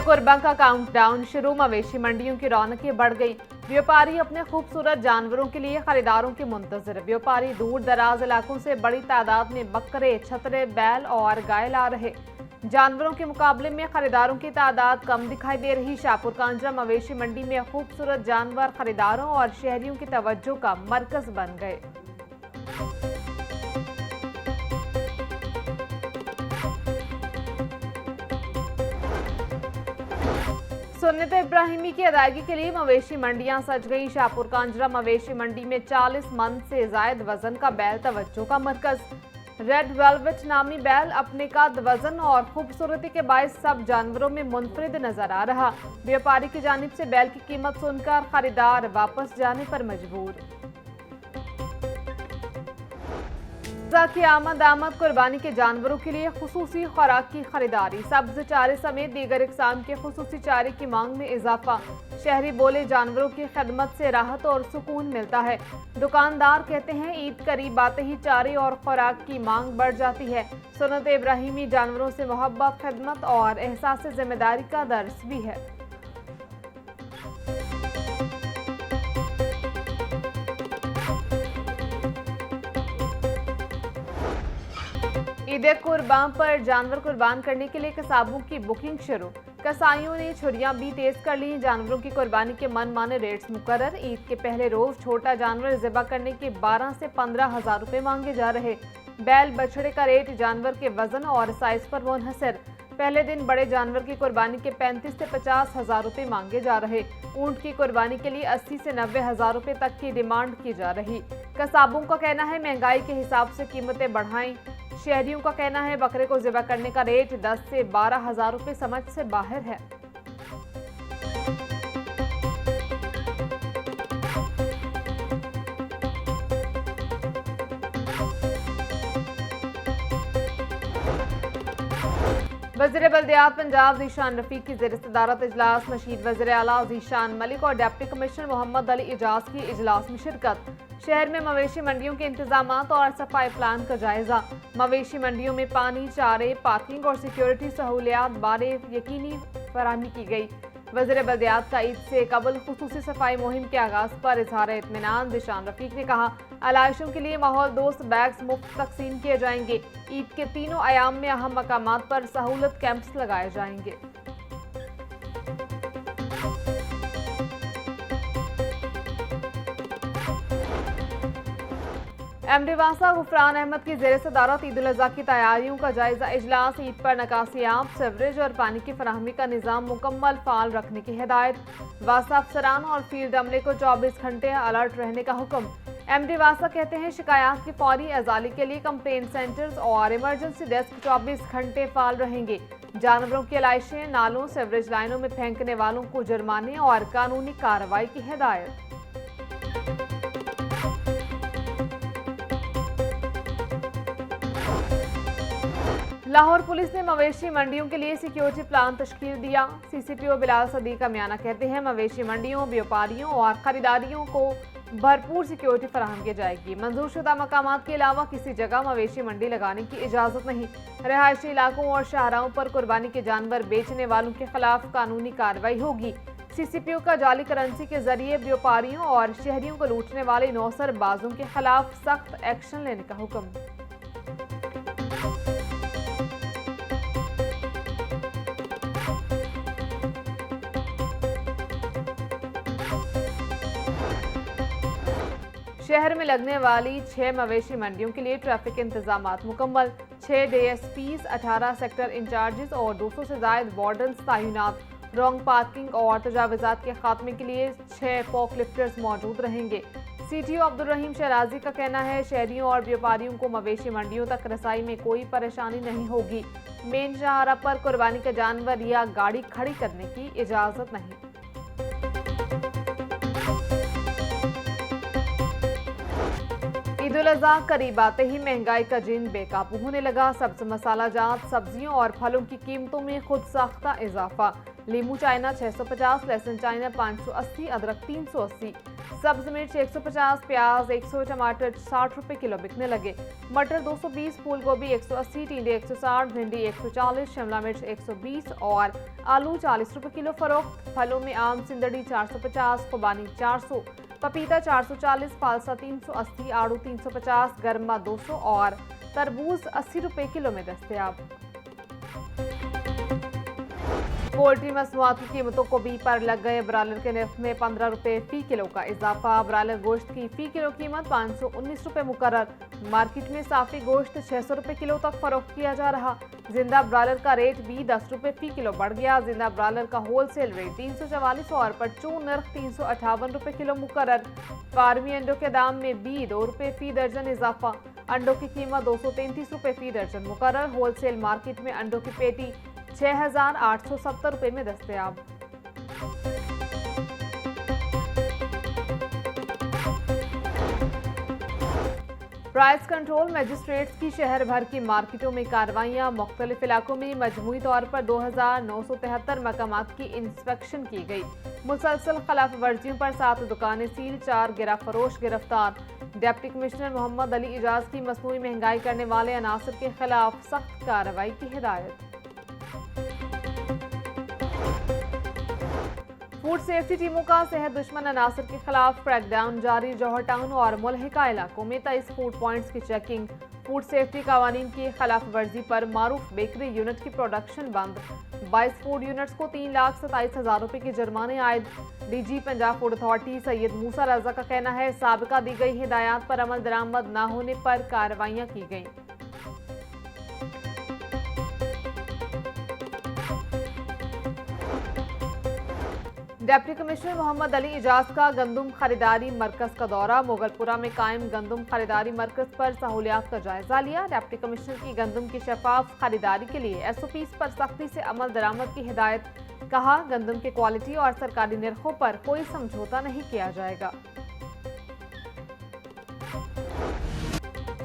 कुर्बान का काउंटडाउन शुरू, मवेशी मंडियों की रौनकें बढ़ गई। व्यापारी अपने खूबसूरत जानवरों के लिए खरीदारों के मुंतजर। व्यापारी दूर दराज इलाकों से बड़ी तादाद में बकरे, छतरे, बैल और गाय ला रहे। जानवरों के मुकाबले में खरीदारों की तादाद कम दिखाई दे रही। शाहपुर कांजरा मवेशी मंडी में खूबसूरत जानवर खरीदारों और शहरियों की तवज्जो का मरकज बन गए। सुन्नत इब्राहिमी की अदायगी के लिए मवेशी मंडियां सज गई। शाहपुर कांजरा मवेशी मंडी में 40 मन से जायद वजन का बैल तवज्जो का मरकज। रेड वेलवेट नामी बैल अपने कद, वजन और खूबसूरती के बायस सब जानवरों में मुनफरिद नजर आ रहा। व्यापारी की जानिब से बैल की कीमत सुनकर खरीदार वापस जाने पर मजबूर। की आमद कुर्बानी के जानवरों के लिए खुसूसी खुराक की खरीदारी। सब्ज चारे समेत दीगर इकसाम के खुसूसी चारे की मांग में इजाफा। शहरी बोले जानवरों की खदमत से राहत और सुकून मिलता है। दुकानदार कहते हैं ईद करीब आते ही चारे और खुराक की मांग बढ़ जाती है। सुन्नत इब्राहिमी जानवरों से मोहब्बत, खदमत और एहसास जिम्मेदारी का दर्स भी है। ईद कुर्बान पर जानवर कुर्बान करने के लिए कसाबों की बुकिंग शुरू। कसाईयों ने छुरियां भी तेज कर ली। जानवरों की कुर्बानी के मनमाने रेट्स मुकर्रर। ईद के पहले रोज छोटा जानवर ज़िबा करने के 12 से 15 हजार रुपए मांगे जा रहे। बैल बछड़े का रेट जानवर के वजन और साइज पर मुनहसर। पहले दिन बड़े जानवर की कुर्बानी के 35 से 50 हजार रुपए मांगे जा रहे। ऊंट की कुर्बानी के लिए 80 से 90 हजार रुपए तक की डिमांड की जा रही। कसाबों का कहना है महंगाई के हिसाब से कीमतें बढ़ाएं। शहरियों का कहना है बकरे को ज़िबा करने का रेट 10 से 12 हजार रुपए समझ से बाहर है। वज़ीर बल्दियात पंजाब ज़ीशान रफ़ीक की ज़ेर सदारत इजलास। मशीद वज़ीर आला ज़ीशान मलिक और डिप्टी कमिश्नर मोहम्मद अली इजाज की इजलास में शिरकत। शहर में मवेशी मंडियों के इंतजामात और सफाई प्लान का जायजा। मवेशी मंडियों में पानी, चारे, पार्किंग और सिक्योरिटी सहूलियात बारे यकीनी फराहमी की गई। वज़ीर बल्दियात का ईद से कबल खुसूसी सफाई मुहिम के आगाज पर इजहार इत्मीनान ज़ीशान रफ़ीक ने कहा आलाइशों के लिए माहौल दोस्त बैग्स मुफ्त तकसीम किए जाएंगे। ईद के तीनों अयाम में अहम मकामात पर सहूलत कैंप्स लगाए जाएंगे। एमडी वासा गुफरान अहमद की ज़ेर सदारत ईद उल अज़हा की तैयारियों का जायजा इजलास। ईद पर नकासियाब, सेवरेज और पानी की फराहमी का निज़ाम मुकम्मल फाल रखने की हिदायत। वासा अफसरान और फील्ड अमले को 24 घंटे अलर्ट रहने का हुक्म। एमडी वासा कहते हैं शिकायत की फौरी अजाली के लिए कंप्लेंट सेंटर्स और इमरजेंसी डेस्क 24 घंटे फाल रहेंगे। जानवरों की आलाइशें, नालों, सेवरेज लाइनों में फेंकने वालों को जुर्माने और कानूनी कार्रवाई की हिदायत। लाहौर पुलिस ने मवेशी मंडियों के लिए सिक्योरिटी प्लान तश्कील दिया। सीसीपीओ बिलाल सदीक अमियाना कहते हैं मवेशी मंडियों, व्यापारियों और खरीदारियों को भरपूर सिक्योरिटी फराहम की जाएगी। मंजूरशुदा मकामात के अलावा किसी जगह मवेशी मंडी लगाने की इजाज़त नहीं। रिहायशी इलाकों और शाहराहों पर कुर्बानी के जानवर बेचने वालों के खिलाफ कानूनी कार्रवाई होगी। सीसीपीओ का जाली करेंसी के जरिए व्यापारियों और शहरियों को लूटने वाले नौसर बाजों के खिलाफ सख्त एक्शन लेने का हुक्म। शहर में लगने वाली 6 मवेशी मंडियों के लिए ट्रैफिक इंतजामात मुकम्मल। 6 डीएसपीज, 18 सेक्टर इंचार्जेस और 200 से जायद वार्डन्स तैनात। रॉन्ग पार्किंग और तजावुज़ात के खात्मे के लिए 6 फॉकलिफ्टर्स मौजूद रहेंगे। सीटीओ अब्दुल रहीम शराजी का कहना है शहरियों और व्यापारियों को मवेशी मंडियों तक रसाई में कोई परेशानी नहीं होगी। मेन शाहरा पर कुर्बानी के जानवर या गाड़ी खड़ी करने की इजाज़त नहीं। ईद उल अज़हा करीब आते ही महंगाई का जिन बेकाबू होने लगा। सब्ज मसाला जात सब्जियों और फलों की कीमतों में खुद साख्ता इजाफा। लीमू चाइना 650, लहसुन चाइना 580, अदरक 380, सब्ज मिर्च 150, प्याज 100, टमाटर 60 रुपए किलो बिकने लगे। मटर 220, फूल गोभी 180, टिंडे 160, भिंडी 140, शिमला मिर्च 120 और आलू 40 रुपए किलो फरोख्त। फलों में आम सिंदड़ी 450, खुबानी 400, पपीता 440, फालसा 380, आड़ू 350, गरमा 200 और तरबूज 80 रुपए किलो में दस्तयाब। पोल्ट्री मसनूआत की कीमतों को भी पर लग गए। ब्रायलर के निर्ख में 15 रुपए फी किलो का इजाफा। ब्रायलर गोश्त की फी किलो कीमत 519 रुपए मुकर्रर। मार्केट में साफी गोश्त 600 रुपए किलो तक फरोख्त किया जा रहा। जिंदा ब्रायलर का रेट भी 10 रुपए फी किलो बढ़ गया। जिंदा ब्रायलर का होलसेल रेट 344 और परचून नर्ख 358 रुपए किलो मुकर्रर। फार्मी अंडों के दाम में भी 2 रुपए फी दर्जन इजाफा। अंडों की कीमत 233 रुपए फी दर्जन मुकर्रर। होलसेल मार्केट में अंडों की पेटी 6,870 रुपए में दस्तयाब। प्राइस कंट्रोल मजिस्ट्रेट्स की शहर भर की मार्केटों में कार्रवाइयां। मुख्तलिफ इलाकों में मजमूई तौर पर 2,973 मकामात की इंस्पेक्शन की गई। मुसलसल खिलाफ वर्जियों पर 7 दुकानें सील, 4 गिरा फरोश गिरफ्तार। डिप्टी कमिश्नर मोहम्मद अली इजाज की मसनूई महंगाई करने वाले अनासर के खिलाफ सख्त कार्रवाई की हिदायत। फूड सेफ्टी टीमों का सेहत दुश्मन अनासर के खिलाफ क्रैकडाउन जारी। जौहर टाउन और मुल्हिका इलाकों में 23 फूड पॉइंट्स की चेकिंग। फूड सेफ्टी कानून की खिलाफ वर्जी पर मारूफ बेकरी यूनिट की प्रोडक्शन बंद। 22 फूड यूनिट्स को 3,27,000 रुपए के जुर्माने आयद। DG Punjab food authority Syed Musa Raza का कहना है साबिका दी गई हिदायत पर अमल दरामद न होने पर कार्रवाइयां की गईं। डिप्टी कमिश्नर मोहम्मद अली इजाज का गंदम खरीदारी मरकज का दौरा। मुगलपुरा में कायम गंदम खरीदारी मरकज पर सहूलियात का जायजा लिया। डिप्टी कमिश्नर की गंदम की शफाफ खरीदारी के लिए SOPs पर सख्ती से अमल दरामद की हिदायत। कहा गंदम की क्वालिटी और सरकारी निर्खों पर कोई समझौता नहीं किया जाएगा।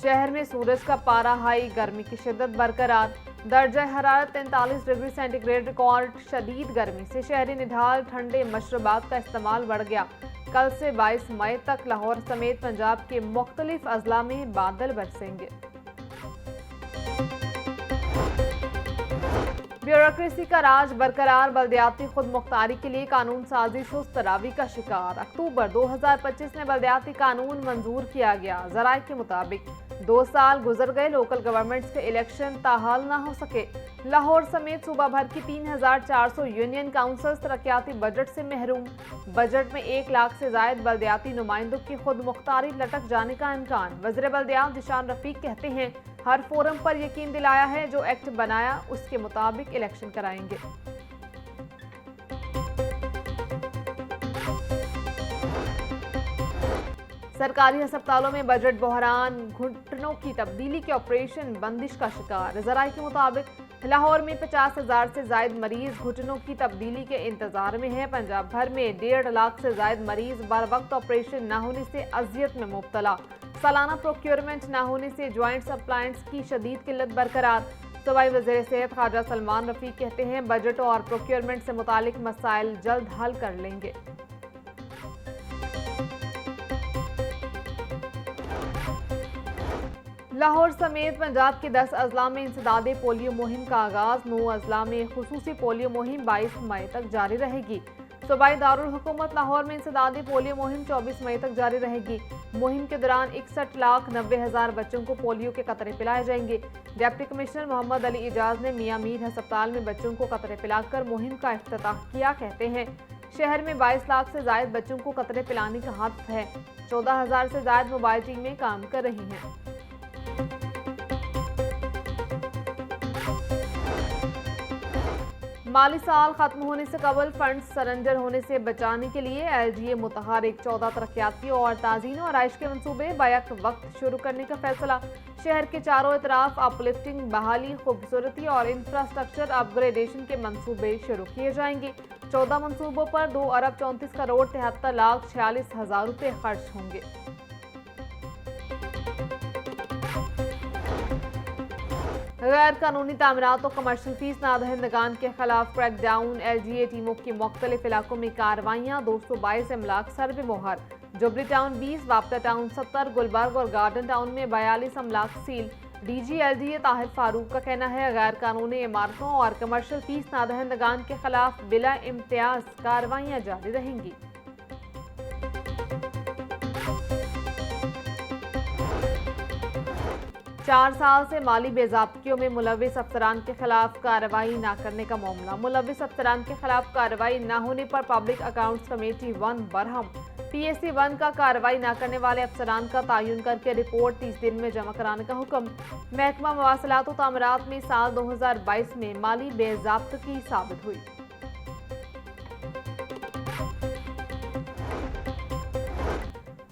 शहर में सूरज का पारा हाई, गर्मी की शिद्दत बरकरार। दर्जा हरारत 43 डिग्री सेंटीग्रेड रिकॉर्ड। शदीद गर्मी से शहरी निढाल ठंडे मशरूबात का इस्तेमाल बढ़ गया। कल से 22 मई तक लाहौर समेत पंजाब के मुख्तलिफ अजला में बादल बरसेंगे। ब्यूरोक्रेसी का राज बरकरार। बल्दियाती खुद मुख्तारी के लिए कानून साजी सुस्त रावी का शिकार। अक्टूबर 2025 में बल्दियाती कानून मंजूर किया गया। जराये के मुताबिक 2 साल गुजर गए, लोकल गवर्नमेंट्स के इलेक्शन ताहाल न हो सके। लाहौर समेत सूबा भर की 3,400 यूनियन काउंसिल्स तरक्याती बजट से महरूम। बजट में 1 लाख से जायद बल्दियाती नुमाइंदों की खुद मुख्तारी लटक जाने का इम्कान। वज़ीर बल्दियात जिशान रफीक कहते हैं हर फोरम पर यकीन दिलाया है जो एक्ट बनाया उसके मुताबिक इलेक्शन कराएंगे। सरकारी अस्पतालों में बजट बहरान। घुटनों की तब्दीली के ऑपरेशन बंदिश का शिकार। जराये के मुताबिक लाहौर में 50,000 से जायद मरीज घुटनों की तब्दीली के इंतजार में हैं। पंजाब भर में 1.5 लाख से जायद मरीज बर वक्त ऑपरेशन न होने से अजियत में मुब्तला। सालाना प्रोक्योरमेंट न होने से ज्वाइंट अप्लायंस की शदीद किल्लत बरकरार। सूबाई वज़ीर सेहत ख्वाजा सलमान रफीक कहते हैं बजट और प्रोक्योरमेंट से मुतालिक मसाइल जल्द हल कर लेंगे। लाहौर समेत पंजाब के 10 अजला में इंसदादे पोलियो मुहिम का आगाज। 9 अजला में खुसूसी पोलियो मुहिम 22 मई तक जारी रहेगी। सूबाई दारुल हुकूमत लाहौर में इंसदादे पोलियो मुहिम 24 मई तक जारी रहेगी। मुहिम के दौरान 61,90,000 बच्चों को पोलियो के कतरे पिलाए जाएंगे। डिप्टी कमिश्नर मोहम्मद अली इजाज ने मियां मीर अस्पताल में बच्चों को कतरे पिलाकर मुहिम का इफ्तिताह किया। कहते हैं शहर में 22 लाख से जायद बच्चों को कतरे पिलाने का हदफ है। 14,000 से जायद मोबाइल टीमें काम कर रही हैं। माली साल खत्म होने से कबल फंड सरेंडर होने से बचाने के लिए LGA मुतहरिक 14 तरक्याती और ताज़ीन और आइश के मंसूबे बैक वक्त शुरू करने का फैसला। शहर के चारों इतराफ अपलिफ्टिंग, बहाली, खूबसूरती और इंफ्रास्ट्रक्चर अपग्रेडेशन के मंसूबे शुरू किए जाएंगे। 14 मंसूबों पर 2 अरब 34 करोड़ 73,46,000 रुपये खर्च होंगे। गैर कानूनी तामीरात और कमर्शियल फीस नादहिंदगान के खिलाफ क्रैकडाउन, LGA टीमों की मुख्तलिफ इलाकों में कार्रवाइयाँ, 222 अमलाक सर्वे मोहर। जुबली टाउन 20, वापटा टाउन 70, गुलबर्ग और गार्डन टाउन में 42 अमलाक सील। DG LGA ताहिर फारूक का कहना है गैर कानूनी इमारतों और कमर्शियल फीस नादहिंदगान के खिलाफ बिला इम्तियाज कार्रवाइयाँ जारी रहेंगी। चार साल से माली बेज़ाब्तियों में मुलविस अफसरान के खिलाफ कार्रवाई न करने का मामला। मुलविस अफसरान के खिलाफ कार्रवाई न होने पर public accounts committee 1 Barham. PSC 1 का कार्रवाई न करने वाले अफसरान का तयन करके रिपोर्ट 30 दिन में जमा कराने का हुक्म। महकमा मवासलात और तामीरात में साल 2022 में माली बेज़ाब्तगी साबित हुई।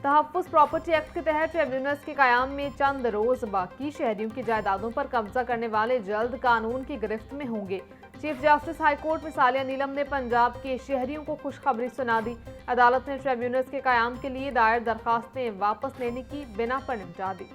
तहफ़्फ़ुज़ प्रॉपर्टी एक्ट के तहत ट्रिब्यूनल्स के क़याम में चंद रोज़ बाकी। शहरियों की जायदादों पर कब्जा करने वाले जल्द कानून की गिरफ्त में होंगे। चीफ जस्टिस हाई कोर्ट में सालिया नीलम ने पंजाब के शहरियों को खुशखबरी सुना दी। अदालत ने ट्रिब्यूनल्स के क़याम के लिए दायर दरखास्तें वापस लेने की बिना पर निपटा दी।